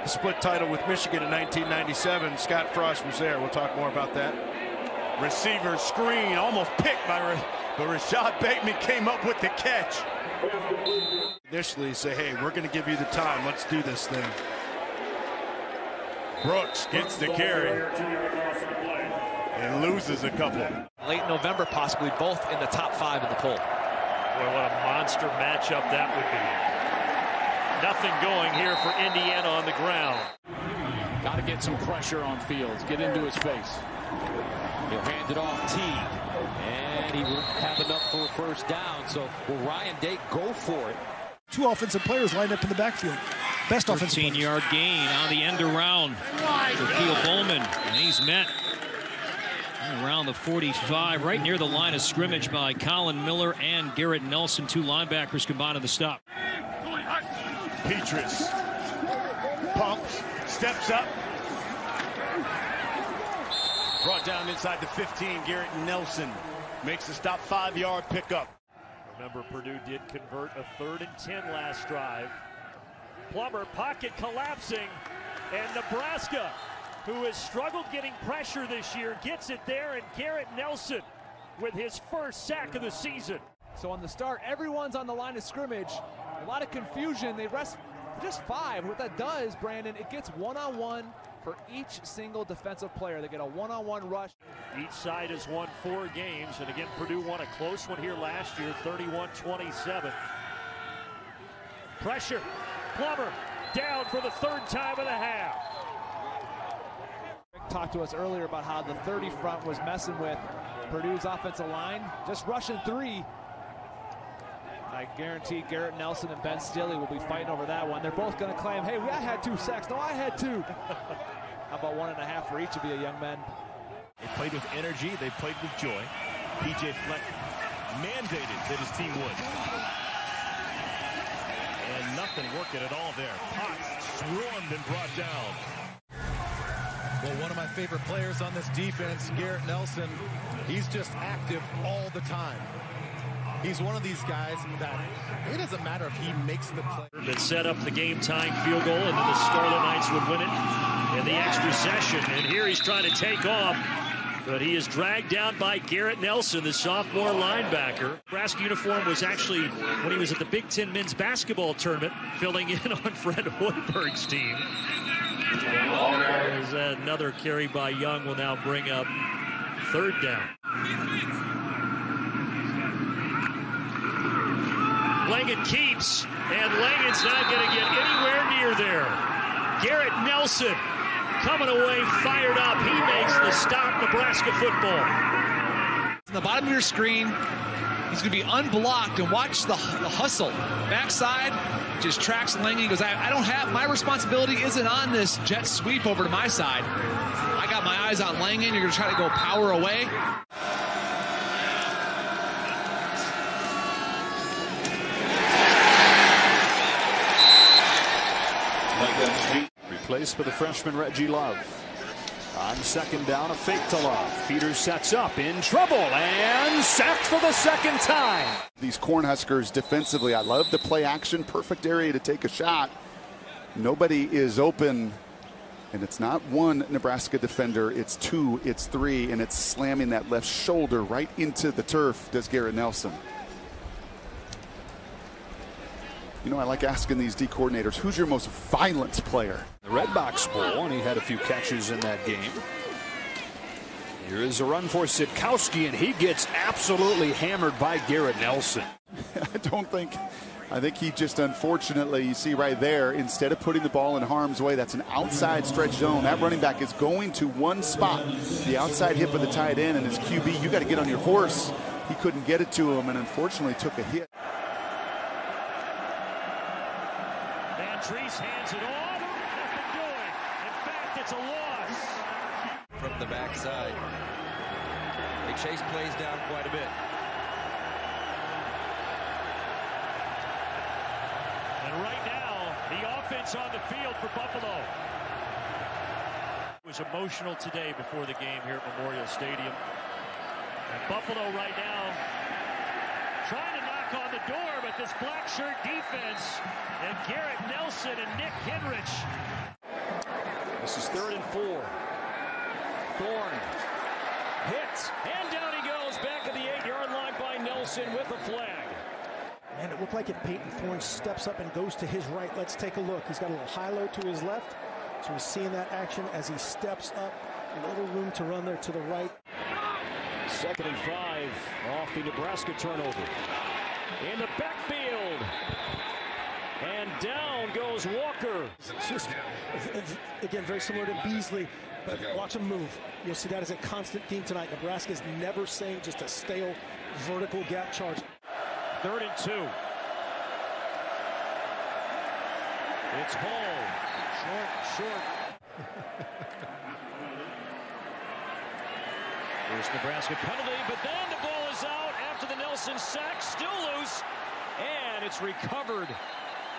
the split title with Michigan in 1997. Scott Frost was there. We'll talk more about that. Receiver screen, almost picked by but Rashad Bateman came up with the catch. Initially say, hey, we're going to give you the time. Let's do this thing. Brooks gets the carry and loses a couple. Late November, possibly both in the top 5 in the poll. Boy, what a monster matchup that would be. Nothing going here for Indiana on the ground. Got to get some pressure on Fields. Get into his face. He'll hand it off Teague. And he will have enough for a first down. So will Ryan Day go for it? 2 offensive players lined up in the backfield. Best offensive 13-yard gain on the end around for Keel Bowman. And he's met around the 45, right near the line of scrimmage by Colin Miller and Garrett Nelson. 2 linebackers combined to the stop. Petrus pumps, steps up. Brought down inside the 15. Garrett Nelson makes the stop, 5-yard pickup. Remember, Purdue did convert a 3rd and 10 last drive. Plummer, pocket collapsing, and Nebraska, who has struggled getting pressure this year, gets it there, and Garrett Nelson with his first sack of the season. So on the start, everyone's on the line of scrimmage. A lot of confusion. They rest just 5. What that does, Brandon, it gets one-on-one for each single defensive player. They get a one-on-one rush. Each side has won 4 games, and again, Purdue won a close one here last year, 31-27. Pressure. Plummer down for the 3rd time of the half. Rick talked to us earlier about how the 30 front was messing with Purdue's offensive line. Just rushing 3. I guarantee Garrett Nelson and Ben Stilley will be fighting over that one. They're both going to claim, hey, I had 2 sacks. No, I had 2. How about 1.5 for each of you young men? They played with energy. They played with joy. P.J. Fleck mandated that his team would. And nothing working at all there. Potts swarmed and brought down. Well, one of my favorite players on this defense, Garrett Nelson, he's just active all the time. He's one of these guys that it doesn't matter if he makes the play. That set up the game-time field goal, and then the Scarlet Knights would win it in the extra session. And here he's trying to take off, but he is dragged down by Garrett Nelson, the sophomore linebacker. Nebraska uniform was actually, when he was at the Big Ten men's basketball tournament, filling in on Fred Hoiberg's team. There's another carry by Young will now bring up 3rd down. Langan keeps, and Langan's not going to get anywhere near there. Garrett Nelson coming away fired up. He makes the stop, Nebraska football. In the bottom of your screen, he's going to be unblocked, and watch the hustle. Backside, just tracks Langan. He goes, I don't have, my responsibility isn't on this jet sweep over to my side. I got my eyes on Langan. You're going to try to go power away. Replaced for the freshman Reggie Love. On 2nd down, a fake to Love. Peters sets up, in trouble, and sacked for the 2nd time. These Cornhuskers defensively, I love the play action, perfect area to take a shot. Nobody is open, and it's not 1 Nebraska defender, it's 2, it's 3, and it's slamming that left shoulder right into the turf, does Garrett Nelson. You know, I like asking these D coordinators, who's your most violent player? The Red Box Bowl, and he had a few catches in that game. Here is a run for Sitkowski, and he gets absolutely hammered by Garrett Nelson. I think he just, unfortunately, you see right there, instead of putting the ball in harm's way, that's an outside stretch zone. That running back is going to one spot, the outside hip of the tight end, and his QB, you got to get on your horse. He couldn't get it to him, and unfortunately took a hit. Treese hands it off. Nothing doing. In fact, it's a loss. From the backside. Chase plays down quite a bit. And right now, the offense on the field for Buffalo. It was emotional today before the game here at Memorial Stadium. And Buffalo right now trying to knock on the door, but this black shirt defense and Garrett Nelson and Nick Henrich This is 3rd and 4. Thorne hits, and down he goes back at the 8-yard line by Nelson with a flag. And it looked like if Peyton Thorne steps up and goes to his right. Let's take a look. He's got a little high-low to his left. So we're seeing that action as he steps up. A little room to run there to the right. 2nd and 5 off the Nebraska turnover. In the backfield. And down goes Walker. It's just, again, very similar to Beasley. But watch him move. You'll see that as a constant theme tonight. Nebraska is never saying just a stale vertical gap charge. 3rd and 2. It's Hall. Short. First Nebraska penalty, but then the ball is out after the Nelson sack. Still loose. And it's recovered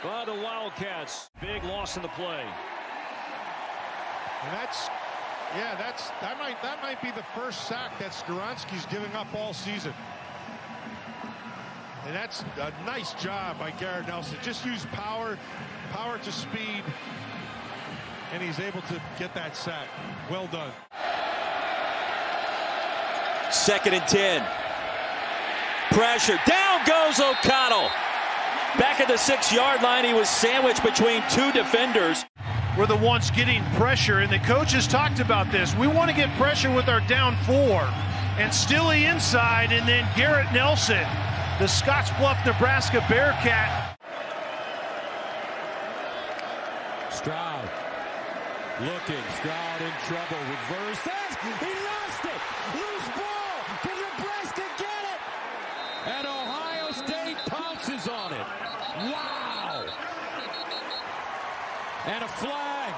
by the Wildcats. Big loss in the play. And that might be the first sack that Skoronski's giving up all season. And that's a nice job by Garrett Nelson. Just use power to speed, and he's able to get that sack. Well done. 2nd and 10. Pressure. Down goes O'Connell. Back at the 6-yard line, he was sandwiched between 2 defenders. We're the ones getting pressure, and the coaches talked about this. We want to get pressure with our down 4. And Stille inside, and then Garrett Nelson, the Scottsbluff, Nebraska Bearcat. Stroud looking. Stroud in trouble. Reverse. He lost it. Loose ball. Can Nebraska get it? And Ohio State pounces on it. Wow. And a flag.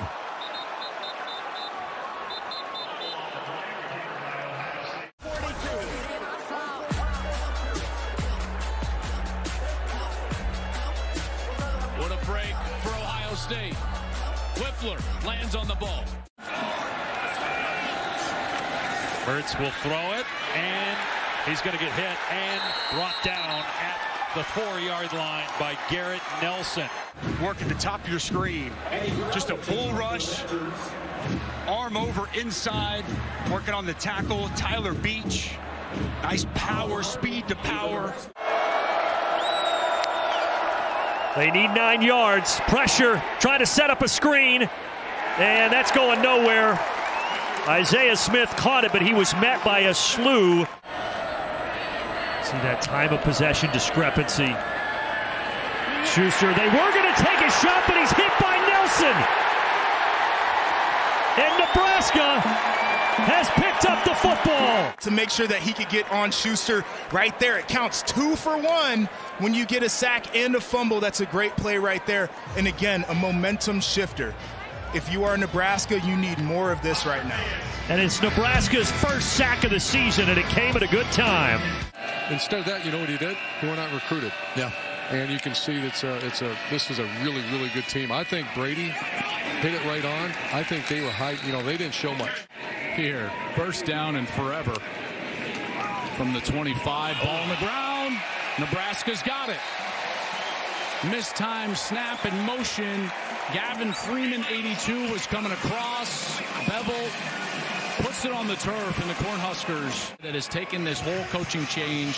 What a break for Ohio State. Whiffler lands on the ball. Hurts will throw it, and he's going to get hit and brought down at the 4-yard line by Garrett Nelson. Work at the top of your screen. Just a bull rush. Arm over inside. Working on the tackle. Tyler Beach. Nice power, speed to power. They need 9 yards. Pressure, trying to set up a screen. And that's going nowhere. Isaiah Smith caught it, but he was met by a slew. See that time of possession discrepancy. Schuster, they were going to take a shot, but he's hit by Nelson. And Nebraska has picked up the football. To make sure that he could get on Schuster right there. It counts 2 for 1 when you get a sack and a fumble. That's a great play right there. And again, a momentum shifter. If you are Nebraska, you need more of this right now. And it's Nebraska's first sack of the season, and it came at a good time. Instead of that, you know what he did? He went out and recruited. Yeah. And you can see this is a really, really good team. I think Brady hit it right on. I think they were hyped. You know, they didn't show much. Here, first down and forever from the 25. Ball on the ground. Nebraska's got it. Mistimed snap in motion. Gavin Freeman, 82, was coming across. Bevel puts it on the turf, and the Cornhuskers that has taken this whole coaching change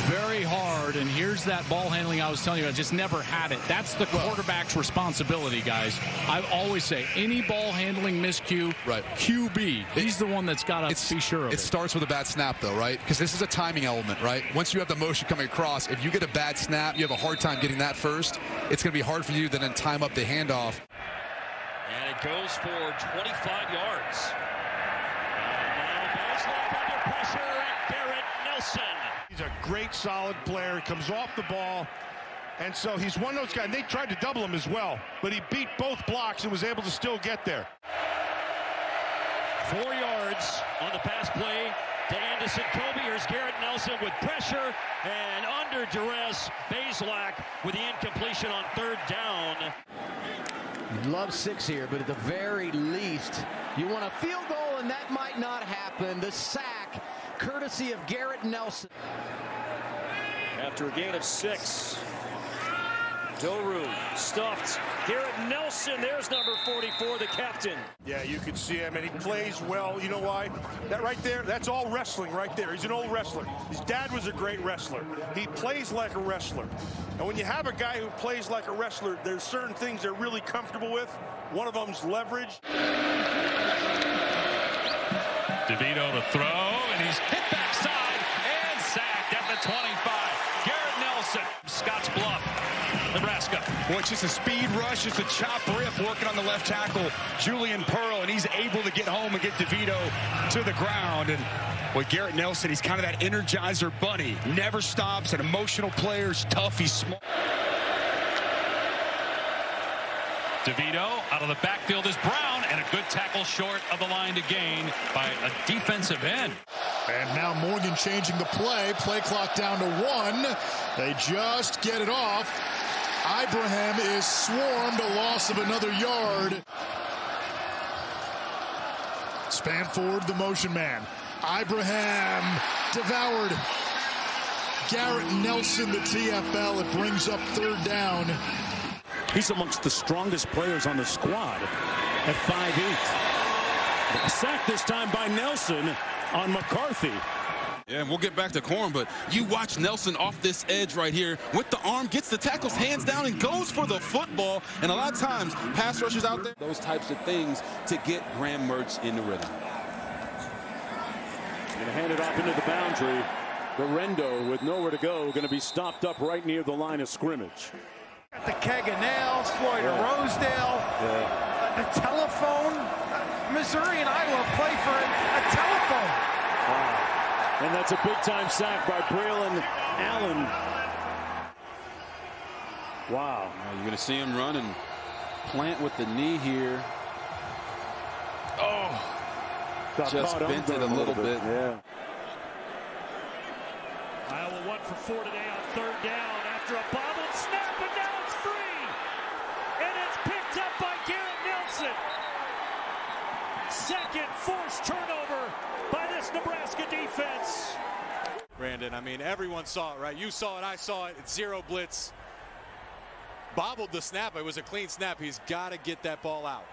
very hard. And here's that ball handling I was telling you, I just never had it. That's the quarterback's responsibility, guys. I always say any ball handling miscue, right? QB, he's the one that's got to be sure of it. It starts with a bad snap, though, right? Because this is a timing element, right? Once you have the motion coming across, if you get a bad snap, you have a hard time getting that first. It's going to be hard for you to then time up the handoff. And it goes for 25 yards. Pressure at Garrett Nelson. He's a great, solid player. He comes off the ball. And so he's one of those guys. And they tried to double him as well. But he beat both blocks and was able to still get there. 4 yards on the pass play to Anderson Kobe. Here's Garrett Nelson with pressure and under duress. Bazelak with the incompletion on 3rd down. You'd love 6 here, but at the very least, you want a field goal, and that might not happen. The sack, courtesy of Garrett Nelson. After a gain of 6. Doru stuffed. Garrett Nelson, there's number 44, the captain. Yeah, you can see him, and he plays well. You know why? That right there, that's all wrestling right there. He's an old wrestler. His dad was a great wrestler. He plays like a wrestler. And when you have a guy who plays like a wrestler, there's certain things they're really comfortable with. One of them's leverage. DeVito to throw, and he's hit backside and sacked at the 25. Garrett Nelson, Scotts Bluff, Nebraska. Boy, it's just a speed rush. It's a chop rip working on the left tackle, Julian Pearl, and he's able to get home and get DeVito to the ground. And with Garrett Nelson, he's kind of that energizer bunny. Never stops, an emotional player. He's tough, he's smart. DeVito out of the backfield is Brown, and a good tackle short of the line to gain by a defensive end. And now Morgan changing the play. Play clock down to 1. They just get it off. Ibrahim is swarmed, a loss of another yard. Span forward, the motion man. Ibrahim devoured. Garrett Nelson, the TFL. It brings up 3rd down. He's amongst the strongest players on the squad at 5'8". A sack this time by Nelson on McCarthy. Yeah, and we'll get back to Corn, but you watch Nelson off this edge right here with the arm, gets the tackles hands down and goes for the football. And a lot of times, pass rushers out there, those types of things to get Graham Mertz in the rhythm. Going to hand it off into the boundary. Berendo with nowhere to go, going to be stopped up right near the line of scrimmage. The keg of nails, Floyd Rosedale, the telephone. Missouri and Iowa play for a telephone. Wow. And that's a big-time sack by Braylon Allen. Wow. You're going to see him run and plant with the knee here. Oh, just bent it a little bit. Yeah. Iowa 1 for 4 today on 3rd down after a bobbled snap, and now it's free. And it's picked up by Garrett Nelson. Second forced turnover by this Nebraska defense. Brandon, I mean, everyone saw it, right? You saw it, I saw it. It's zero blitz. Bobbled the snap. It was a clean snap. He's got to get that ball out.